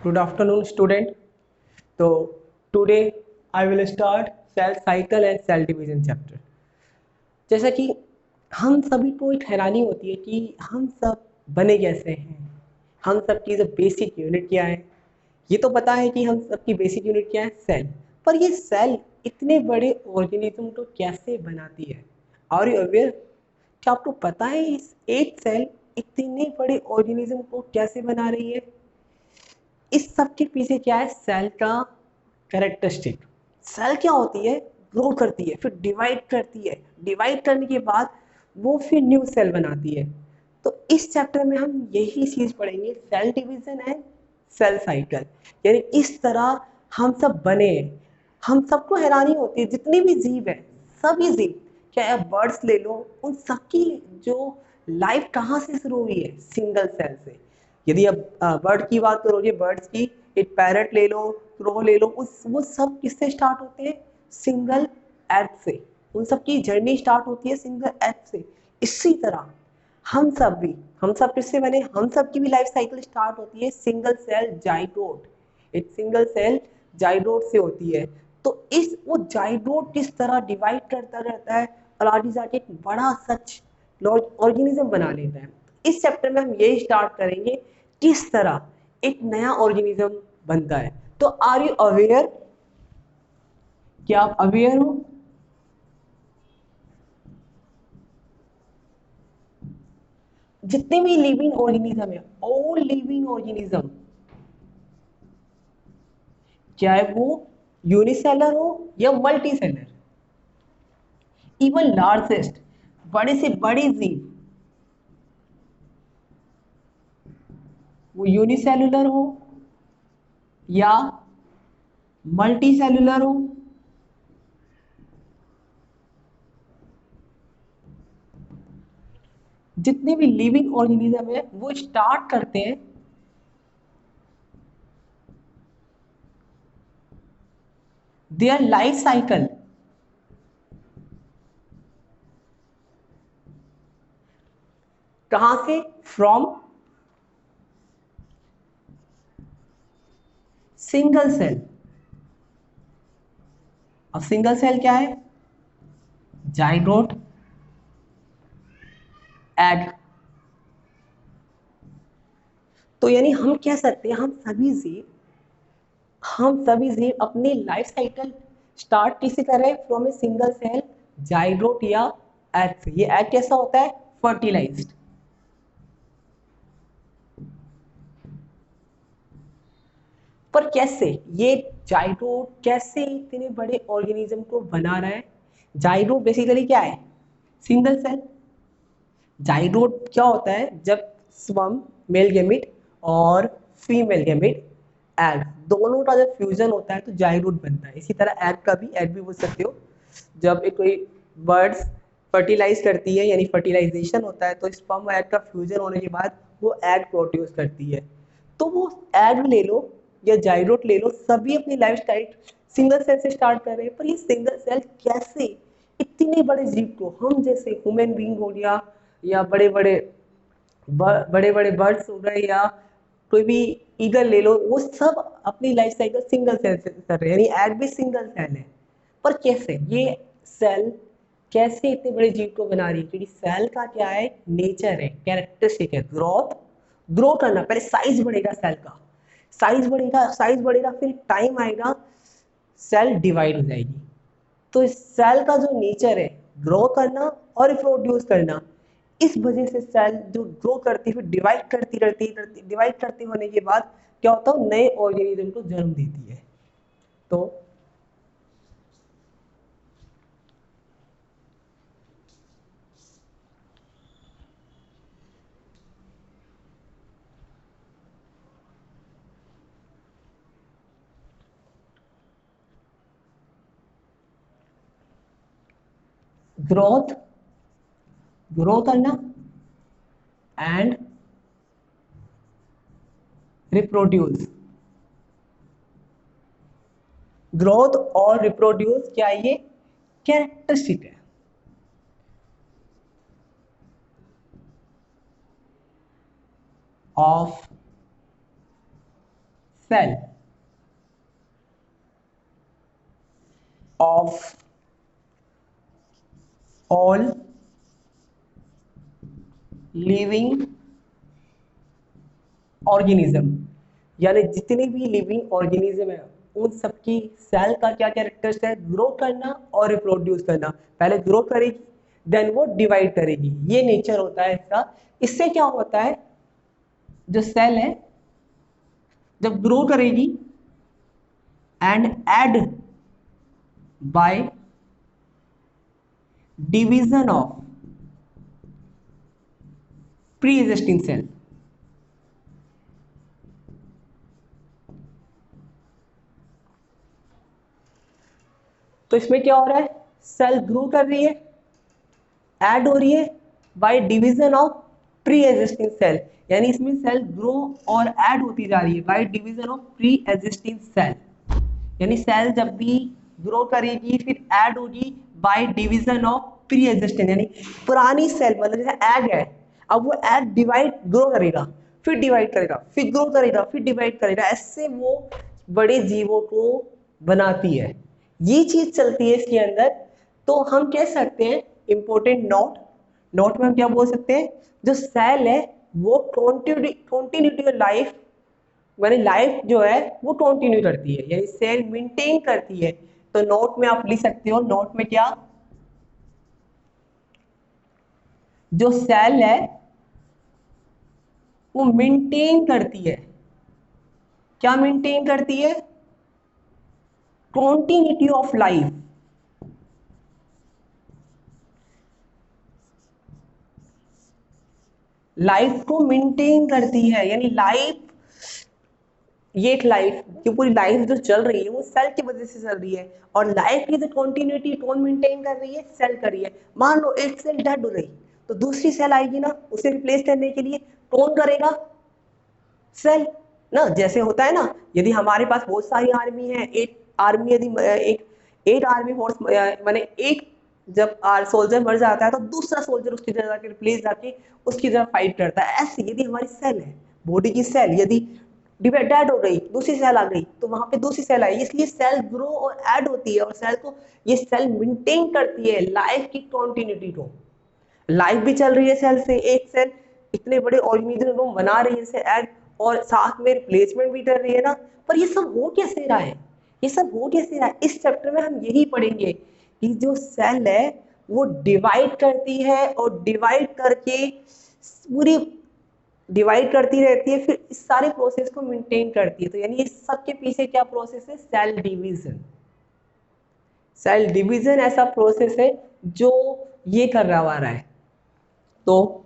Good afternoon, student. So today I will start cell cycle and cell division chapter. जैसा कि हम सभी को एक हैरानी होती है कि हम सब बने कैसे हैं, हम सब की जो बेसिक यूनिट क्या है। ये तो पता है कि हम सबकी बेसिक यूनिट क्या है, सेल। पर ये सेल इतने बड़े ऑर्गेनिज्म को कैसे बनाती है? Are you aware? क्या आपको पता है इस एक सेल इतने बड़े ऑर्गेनिज्म को कैसे बना रही है? इस सब के पीछे क्या है, सेल का कैरेक्टरिस्टिक। सेल क्या होती है, ग्रो करती है, फिर डिवाइड करती है, डिवाइड करने के बाद वो फिर न्यू सेल बनाती है। तो इस चैप्टर में हम यही चीज पढ़ेंगे, cell division and cell cycle. यानी इस तरह हम सब बने हैं। हम सबको हैरानी होती है, जितने भी जीव है, सभी जीव, चाहे आप बर्ड्स ले लो, उन सबकी जो लाइफ कहाँ से शुरू हुई है, सिंगल सेल से। यदि आप बर्ड की बात करोगे, बर्ड्स की, एक पैरट ले लो, क्रो ले लो, उस वो सब किससे स्टार्ट होते हैं, सिंगल एग से। उन सब की जर्नी स्टार्ट होती है सिंगल एग से। इसी तरह हम सब भी, हम सब किससे बने, हम सब की भी लाइफ साइकिल स्टार्ट होती है सिंगल सेल जाइगोट। एक सिंगल सेल जाइगोट से होती है। तो इस वो जाइगोट किस तरह डिवाइड करता रहता है और आगे जाके एक बड़ा सच ऑर्गेनिज्म बना लेता है। इस चैप्टर में हम ये स्टार्ट करेंगे किस तरह एक नया ऑर्गेनिज्म बनता है। तो आर यू अवेयर? क्या आप अवेयर हो? जितने भी लिविंग ऑर्गेनिज्म है, ऑल लिविंग ऑर्गेनिज्म, चाहे वो यूनिसेलर हो या मल्टी सेलर, इवन लार्जेस्ट, बड़े से बड़े जीव, वो यूनिसेलुलर हो या मल्टी सेलुलर हो, जितने भी लिविंग ऑर्गेनिज्म है वो स्टार्ट करते हैं देयर लाइफ साइकिल कहां से, फ्रॉम सिंगल सेल। अब सिंगल सेल क्या है, जाइगोट, एग। तो यानी हम कह सकते हैं हम सभी जीव अपनी लाइफ साइकिल स्टार्ट किसे कर रहे हैं, from a single cell zygote या एग से। ये एग कैसा होता है, फर्टिलाइज्ड। पर कैसे ये जाइगोट कैसे इतने बड़े ऑर्गेनिज्म को बना रहा है? जाइगोट बेसिकली क्या है, सिंगल सेल। जाइगोट क्या होता है, जब स्पर्म, मेल गैमेट और फीमेल गैमेट, एग, दोनों का जब फ्यूजन होता है तो जाइगोट बनता है। इसी तरह एग भी बोल सकते हो। जब एक कोई बर्ड्स फर्टिलाइज करती है, यानी फर्टिलाइजेशन होता है, तो स्पर्म और एग का फ्यूजन होने के बाद वो एग प्रोड्यूस करती है। तो वो एग ले लो या जाइगोट ले लो, सभी अपनी लाइफ स्टाइल सिंगल सेल से स्टार्ट कर रहे हैं। पर ये सिंगल सेल कैसे इतने बड़े जीव को, हम जैसे ह्यूमन बींग हो गया या बड़े बड़े बर्ड्स हो गए या कोई भी ईगल ले लो, वो सब अपनी लाइफ साइकिल सिंगल सेल से कर रहे हैं, यानी एग भी सिंगल सेल है। पर कैसे ये सेल कैसे इतने बड़े जीव को बना रही है? क्योंकि सेल का क्या है, नेचर है, कैरेक्टरिस्टिक है, ग्रो करना। पहले साइज बढ़ेगा सेल का, साइज बढ़ेगा, फिर टाइम आएगा, सेल डिवाइड हो जाएगी। तो इस सेल का जो नेचर है, ग्रो करना और रिप्रोड्यूस करना, इस वजह से सेल जो ग्रो करती है, फिर डिवाइड करती डिवाइड करते होने के बाद क्या होता है, नए ऑर्गेनिज्म को जन्म देती है। तो ग्रोथ, ग्रो करना एंड रिप्रोड्यूस। ग्रोथ और रिप्रोड्यूस क्या है, ये कैरेक्टरिस्टिक है of cell of all living organism, यानी जितने भी लिविंग ऑर्गेनिज्म है उन सबकी सेल का क्या कैरेक्टर्स है, ग्रो करना और रिप्रोड्यूस करना। पहले ग्रो करेगी देन वो डिवाइड करेगी, ये नेचर होता है इसका। इससे क्या होता है, जो सेल है जब ग्रो करेगी and add by division of pre existing cell, तो इसमें क्या हो रहा है, सेल ग्रो कर रही है, ऐड हो रही है by division of pre existing cell, यानी इसमें सेल ग्रो और ऐड होती जा रही है by division of pre existing cell. यानी सेल जब भी ग्रो करेगी फिर ऐड होगी by division of pre existing, यानी पुरानी सेल मतलब जैसे ऐड है, अब वो ऐड डिवाइड ग्रो करेगा, फिर डिवाइड करेगा, फिर ग्रो करेगा, फिर डिवाइड करेगा, ऐसे वो बड़े जीवों को बनाती है, ये चीज चलती है इसके अंदर। तो हम कह सकते हैं इंपॉर्टेंट नोट, नोट में हम क्या बोल सकते हैं, जो सेल है वो कंटिन्यूटी ऑफ लाइफ, माने लाइफ जो है वो कंटिन्यू करती है, यानी सेल मेंटेन करती है। तो नोट में आप लिख सकते हो, नोट में क्या, जो सेल है वो मेंटेन करती है, क्या मेंटेन करती है, कंटिन्यूटी ऑफ लाइफ, लाइफ को मेंटेन करती है, यानी लाइफ, ये एक लाइफ की पूरी लाइफ जो चल रही है वो सेल की वजह से चल रही है, और लाइफ की जो कंटिन्यूटी कौन मेंटेन कर रही है, सेल कर रही है। मान लो एक सेल डेड हो गई तो दूसरी सेल आएगी ना उसे रिप्लेस करने के लिए, कौन करेगा, सेल ना। जैसे होता है ना, यदि हमारे पास बहुत सारी आर्मी है, एक आर्मी यदि एक आर्मी फोर्स माने एक जब सोल्जर मर जाता है तो दूसरा सोल्जर उसकी जगह जाके रिप्लेस जाके उसकी जगह फाइट करता है। ऐसे यदि हमारी सेल है, बॉडी की सेल यदि डेड हो गई, दूसरी सेल आ गई तो वहां पे दूसरी सेल आई, इसलिए सेल ग्रो और ऐड होती है, और सेल को ये सेल मेंटेन करती है लाइफ की कंटिन्यूटी को। लाइफ भी चल रही है सेल से, एक सेल इतने बड़े ऑर्गेनिज्म को बना रही है इसे ऐड, और साथ में रिप्लेसमेंट भी कर रही है ना। पर ये सब हो कैसे रहा है, ये सब हो कैसे रहा है, इस चैप्टर में हम यही पढ़ेंगे कि जो सेल है वो डिवाइड करती है और डिवाइड करके पूरी डिवाइड करती रहती है, फिर इस सारे प्रोसेस को मेंटेन करती है। तो यानी इस सब के पीछे क्या प्रोसेस है, सेल डिवीजन। सेल डिवीजन ऐसा प्रोसेस है जो ये कर रहा है। तो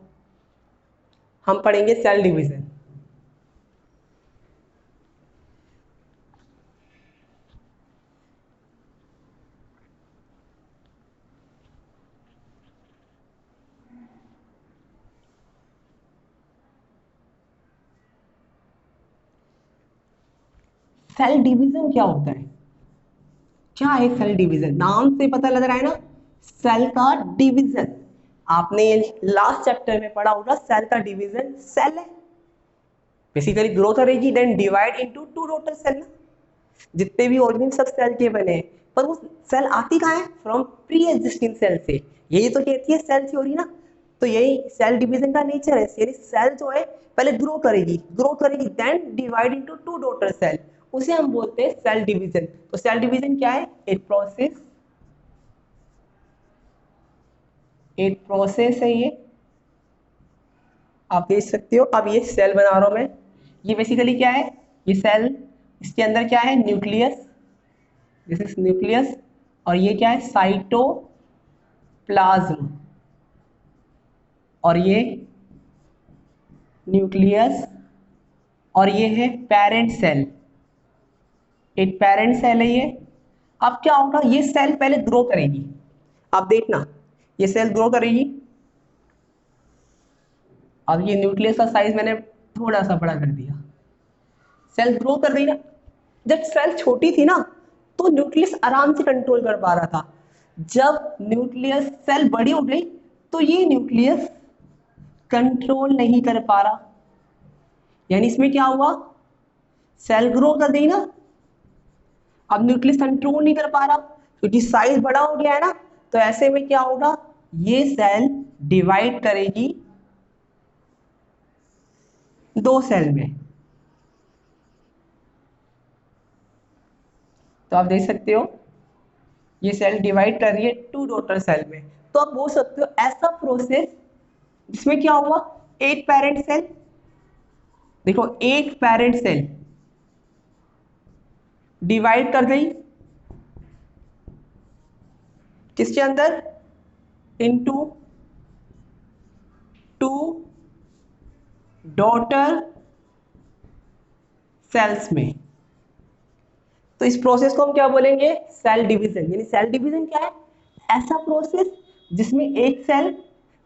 हम पढ़ेंगे सेल डिवीजन। सेल डिवीजन क्या होता है, क्या है सेल डिवीजन, नाम से पता लग रहा है ना, सेल का डिवीजन। आपने लास्ट चैप्टर में पढ़ा होगा, सेल का डिवीजन, सेल है बेसिकली ग्रो करेगी then divide into two total cell. जितने भी ऑर्गेनिज्म सब सेल के बने हैं, पर वो सेल आती कहाँ है, फ्रॉम प्री एग्जिस्टिंग सेल से, यही तो कहती है सेल थ्योरी ना। तो यही सेल डिवीजन का नेचर है, यानी सेल जो है पहले ग्रो करेगी then divide into two daughter cell, उसे हम बोलते हैं सेल डिवीजन। तो सेल डिवीजन क्या है, एक प्रोसेस है ये, आप देख सकते हो। अब ये सेल बना रहा हूं मैं, ये बेसिकली क्या है, ये सेल, इसके अंदर क्या है, न्यूक्लियस, दिस इज न्यूक्लियस, और ये क्या है, साइटोप्लाज्म, और ये न्यूक्लियस, और ये है पेरेंट सेल, एक पेरेंट सेल है ये। अब क्या होगा, ये सेल पहले ग्रो करेगी, अब देखना ये सेल ग्रो करेगी। अब ये न्यूक्लियस का साइज मैंने थोड़ा सा बड़ा कर दिया, सेल ग्रो कर रही ना। जब सेल छोटी थी ना तो न्यूक्लियस आराम से कंट्रोल कर पा रहा था, जब न्यूक्लियस सेल बड़ी हो गई तो ये न्यूक्लियस कंट्रोल नहीं कर पा रहा। यानी इसमें क्या हुआ, सेल ग्रो कर देगी ना। अब न्यूक्लियस कंट्रोल नहीं कर पा रहा क्योंकि साइज बड़ा हो गया है ना, तो ऐसे में क्या होगा, ये सेल डिवाइड करेगी दो सेल में। तो आप देख सकते हो ये सेल डिवाइड कर रही है टू डॉटर सेल में। तो आप बोल सकते हो ऐसा प्रोसेस जिसमें क्या हुआ, एक पेरेंट सेल, देखो एक पेरेंट सेल डिवाइड कर गई किसके अंदर, इनटू टू डॉटर सेल्स में। तो इस प्रोसेस को हम क्या बोलेंगे, सेल डिवीजन। यानी सेल डिवीजन क्या है, ऐसा प्रोसेस जिसमें एक सेल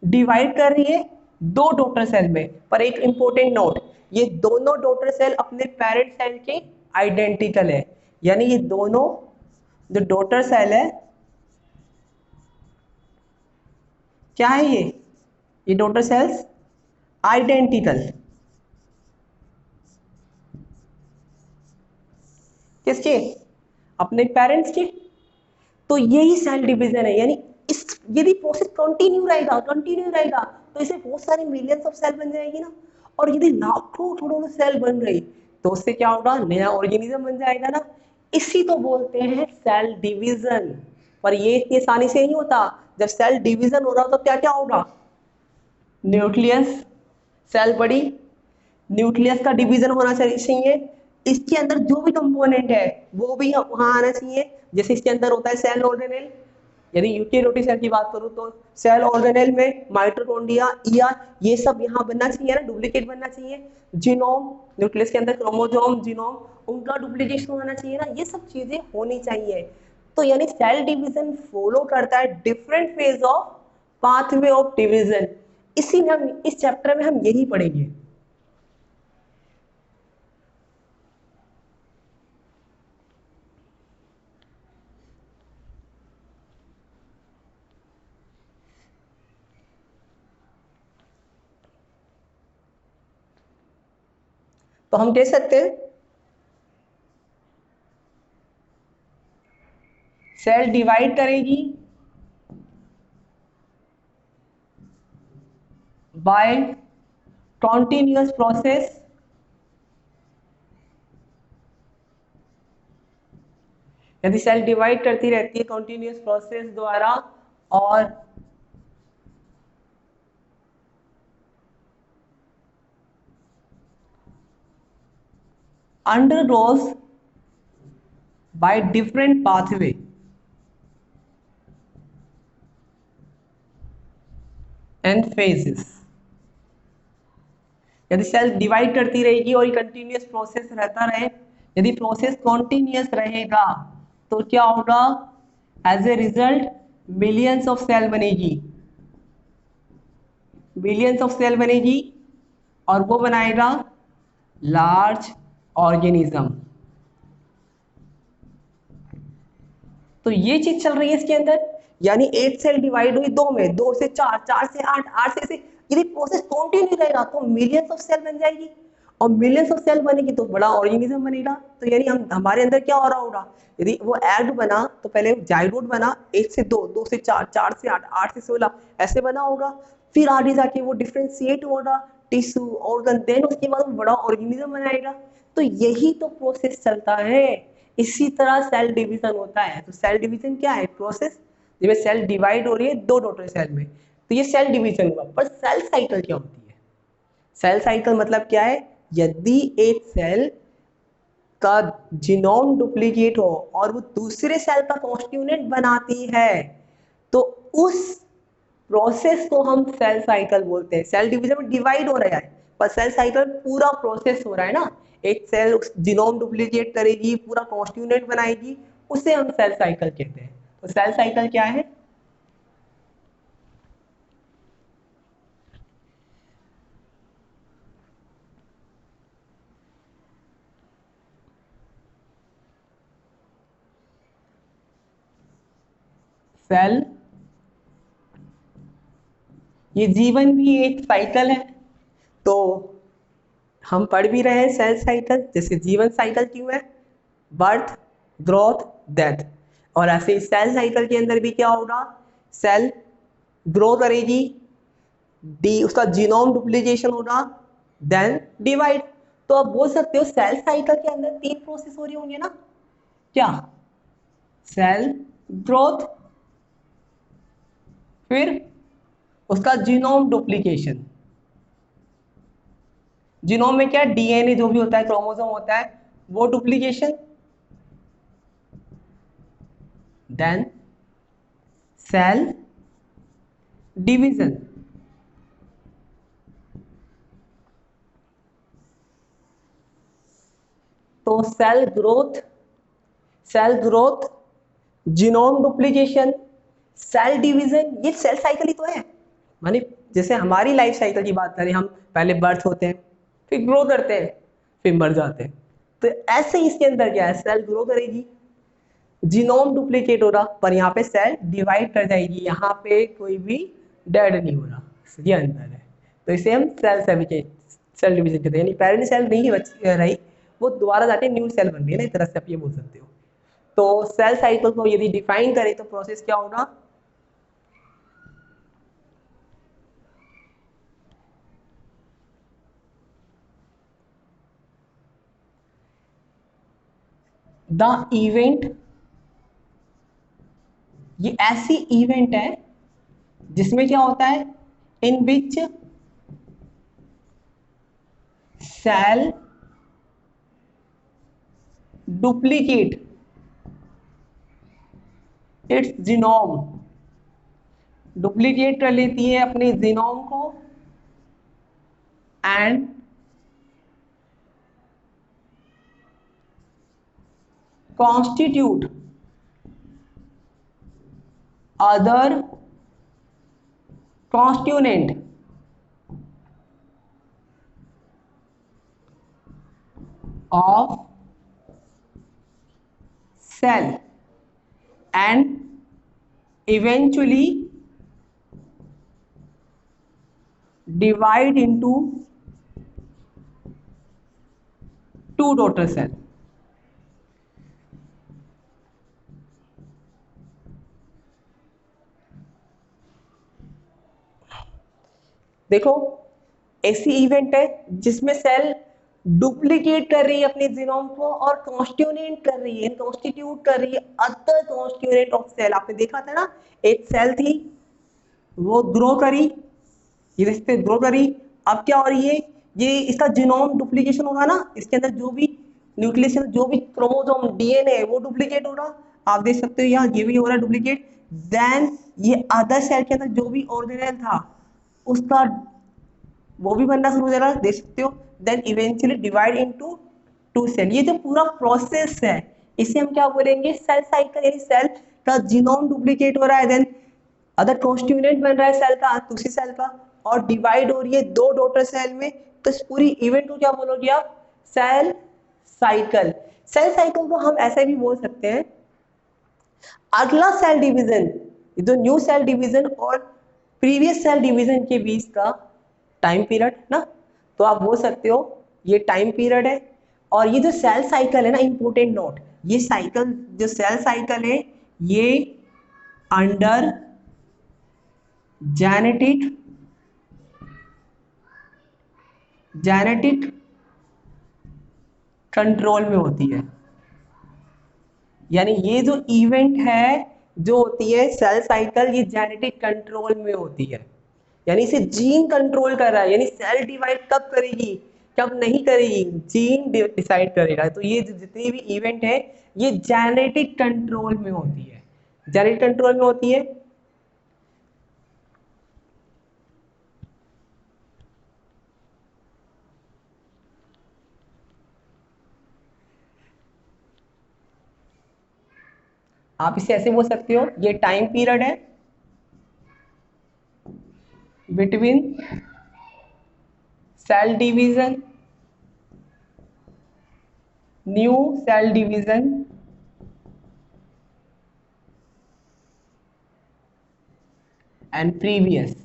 डिवाइड कर रही है दो डॉटर सेल में। पर एक इंपॉर्टेंट नोट, ये दोनों डॉटर सेल अपने पेरेंट सेल के आइडेंटिकल है। यानी ये दोनों जो डॉटर सेल है, क्या है ये डॉटर सेल्स आइडेंटिकल किसके, अपने पेरेंट्स के। तो यही सेल डिवीजन है। यानी इस यदि प्रोसेस कंटिन्यू रहेगा तो इसे बहुत सारे मिलियंस ऑफ सेल बन जाएगी ना। और यदि लाखों करोड़ों सेल बन गई तो उससे क्या होगा, नया ऑर्गेनिज्म बन जाएगा ना। इसी को बोलते हैं सेल डिवीजन। पर ये इतनी आसानी से नहीं होता। जब सेल डिवीजन हो रहा हो तो क्या क्या होगा, न्यूक्लियस, सेल बड़ी, न्यूक्लियस का डिवीजन होना चाहिए, इसके अंदर जो भी कंपोनेंट है वो भी वहां आना चाहिए। जैसे इसके अंदर होता है सेल ऑर्गेनेल, यदि यूकेरियोटिक सेल की बात करूं तो सेल ऑर्गेनेल में माइटोकॉन्ड्रिया, ईआर, ये सब यहाँ बनना चाहिए ना, डुप्लीकेट बनना चाहिए। जीनोम, न्यूक्लियस के अंदर क्रोमोसोम, जीनोम, उनका डुप्लीकेशन होना चाहिए ना, ये सब चीजें होनी चाहिए। तो यानी सेल डिवीजन फॉलो करता है different phase of pathway of division. इसी में हम इस चैप्टर में हम यही पढ़ेंगे। तो हम कह सकते हैं सेल डिवाइड करेगी बाय कॉन्टिन्यूअस प्रोसेस, यदि सेल डिवाइड करती रहती है कॉन्टिन्यूअस प्रोसेस द्वारा और undergoes by different pathway and phases। यदि सेल डिवाइड करती रहेगी और ये कंटिन्यूअस प्रोसेस रहता रहे, यदि प्रोसेस कॉन्टिन्यूअस रहेगा तो क्या होगा, as a result millions of cell बनेगी, बिलियंस ऑफ सेल बनेगी और वो बनाएगा लार्ज ऑर्गेनिज्म। तो ये चीज चल रही है इसके अंदर। यानी एक सेल डिवाइड हुई दो में, दो से चार, चार से आठ, आठ से यदि प्रोसेस कंटिन्यू रहेगा तो मिलियंस ऑफ सेल बन जाएगी और मिलियंस ऑफ सेल बनेगी तो बड़ा ऑर्गेनिज्म बनेगा। तो यानी हम हमारे अंदर क्या हो रहा होगा, यदि वो एग बना तो पहले जाइगोट बना, एक से दो, दो से चार, चार से आठ, आठ से 16 ऐसे बना होगा। फिर आगे जाके वो डिफ्रेंशिएट होगा टिश्यू ऑर्गन, देन उसके बाद वो बड़ा ऑर्गेनिज्म बनाएगा। तो यही तो प्रोसेस चलता है। इसी तरह सेल डिवीजन होता है। तो सेल डिवीजन क्या है, प्रोसेस जिसमें सेल डिवाइड हो रही है दो डॉटर सेल में, तो ये सेल डिवीजन हुआ। पर सेल साइकिल क्या होती है, सेल साइकिल मतलब क्या है, यदि एक सेल का जीनोम डुप्लीकेट हो और वो दूसरे सेल का कॉन्स्टिट्यूएंट बनाती है तो उस प्रोसेस को हम सेल साइकिल बोलते हैं। सेल डिवीजन में डिवाइड हो रहा है पर सेल साइकिल पूरा प्रोसेस हो रहा है ना, एक सेल जीनोम डुप्लीकेट करेगी, पूरा कॉन्स्टिट्यूएंट बनाएगी, उसे हम सेल साइकिल कहते हैं। तो सेल साइकिल क्या है, सेल, ये जीवन भी एक साइकिल है। तो हम पढ़ भी रहे हैं सेल साइकिल, जैसे जीवन साइकिल क्यों है, बर्थ, ग्रोथ, डेथ। और ऐसे सेल साइकिल के अंदर भी क्या होगा, सेल ग्रो करेगी, डी उसका जीनोम डुप्लीकेशन होगा, देन डिवाइड। तो आप बोल सकते हो सेल साइकिल के अंदर 3 प्रोसेस हो रही होंगे ना, क्या, सेल ग्रोथ, फिर उसका जीनोम डुप्लीकेशन। जीनोम में क्या है, डीएनए जो भी होता है, क्रोमोसोम होता है, वो डुप्लीकेशन, देन सेल डिवीजन। तो cell growth, genome duplication, cell division, ये सेल साइकिल ही तो है। माने जैसे हमारी लाइफ साइकिल की बात करें, हम पहले बर्थ होते हैं, फिर ग्रो करते हैं, फिर मर जाते हैं। तो ऐसे ही इसके अंदर क्या है, सेल ग्रो करेगी, जीनोम डुप्लीकेट हो रहा, पर यहाँ पे सेल डिवाइड कर जाएगी, यहाँ पे कोई भी डेड नहीं हो रहा, ये अंतर है। तो इसे हम सेल डिवीजन कहते हैं, यानी पेरेंट सेल नहीं रही, वो दोबारा जाके न्यू सेल बन रही है ना, एक तरह से आप ये बोल सकते हो। तो सेल साइकिल को यदि डिफाइन करें तो प्रोसेस क्या होगा, द इवेंट, ये ऐसी इवेंट है जिसमें क्या होता है, in which cell duplicate its genome, duplicate कर लेती है अपने जीनोम को, and constitute other constituent of cell and eventually divide into two daughter cell। देखो ऐसी इवेंट है जिसमें सेल डुप्लीकेट कर रही है अपने जीनोम को और कॉन्स्टिट्यूएंट कर रही है, कॉन्स्टिट्यूट कर रही है अदर कॉन्स्टिट्यूएंट ऑफ सेल। आपने देखा था ना, एक सेल थी, वो ग्रो करी, ये रिश्ते ग्रो करी, अब क्या हो रही है, ये इसका जीनोम डुप्लीकेशन होगा ना, इसके अंदर जो भी न्यूक्लियस जो भी क्रोमोसोम डीएनए है वो डुप्लीकेट हो रहा, आप देख सकते हो यहाँ ये भी हो रहा है डुप्लीकेट। देन ये अदर सेल के अंदर जो भी ऑर्गेनेल था उसका वो भी बनना शुरू हो जाएगा, देख सकते हो। Then eventually divide into two cell, ये जो पूरा प्रोसेस है इसे हम क्या बोलेंगे, सेल साइकिल, यानी सेल का जीनोम डुप्लीकेट हो रहा है, देन अदर कॉन्स्टिट्यूएंट बन रहा है सेल का, दूसरी सेल का, और डिवाइड हो रही है दो डॉटर सेल में। तो इस पूरी इवेंट को क्या बोलोगे आप, सेल साइकिल। सेल साइकिल को हम ऐसे भी बोल सकते हैं, अगला सेल डिवीजन, जो न्यू सेल डिवीजन और प्रीवियस सेल डिवीजन के बीच का टाइम पीरियड ना, तो आप बोल सकते हो ये टाइम पीरियड है। और ये जो सेल साइकिल है ना, इंपोर्टेंट नोट, ये साइकिल जो सेल साइकिल है ये अंडर जेनेटिक जेनेटिक कंट्रोल में होती है। यानी ये जो इवेंट है जो होती है सेल साइकिल, ये जेनेटिक कंट्रोल में होती है, यानी इसे जीन कंट्रोल कर रहा है, यानी सेल डिवाइड कब करेगी कब नहीं करेगी जीन डिसाइड करेगा। तो ये जितनी भी इवेंट है ये जेनेटिक कंट्रोल में होती है, जेनेटिक कंट्रोल में होती है। आप इसे ऐसे बोल सकते हो, ये टाइम पीरियड है between cell division, new cell division and previous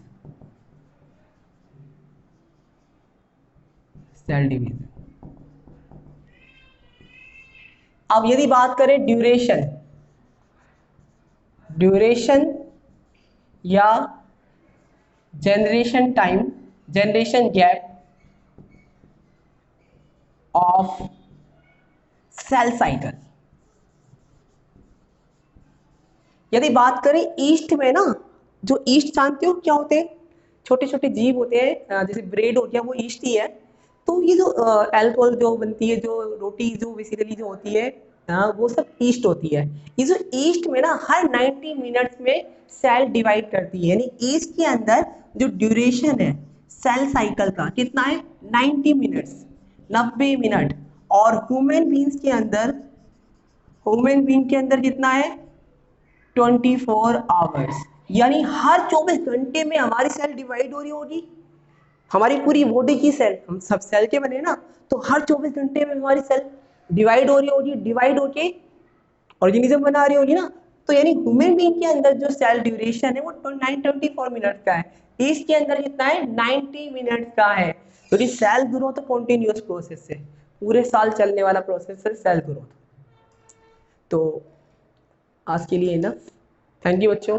cell division. अब यदि बात करें ड्यूरेशन, ड्यूरेशन या generation time, generation gap of cell cycle. यदि बात करें ईस्ट में ना, जो ईस्ट जानते हो क्या होते हैं, छोटे छोटे जीव होते हैं, जैसे ब्रेड हो गया वो ईस्ट ही है। तो ये जो अल्कोहल जो बनती है, जो रोटी जो बेसिकली जो होती है, वो सब ईस्ट होती है। ये जो ईस्ट में ना हर 90 मिनट्स में सेल डिवाइड करती है, यानी ईस्ट के अंदर जो ड्यूरेशन है सेल साइकिल का कितना है, 90 मिनट्स, 90 मिनट। और ह्यूमन बींग्स के अंदर, ह्यूमन बींग के अंदर कितना है, 24 आवर्स, यानी हर 24 घंटे में हमारी सेल डिवाइड हो रही होगी। हमारी पूरी बॉडी की सेल, हम सब सेल के बने ना, तो हर 24 घंटे में हमारी सेल डिवाइड हो रही होगी, डिवाइड होके ऑर्गेनिज्म बना रही होगी ना। तो यानी ह्यूमन बीइंग के अंदर जो सेल ड्यूरेशन है वो 24 मिनट का है, इसके अंदर कितना है, 90 मिनट का है। क्योंकि सेल ग्रोथ कॉन्टिन्यूअस प्रोसेस है, पूरे साल चलने वाला प्रोसेस है सेल ग्रोथ। तो आज के लिए इनफ, थैंक यू बच्चों।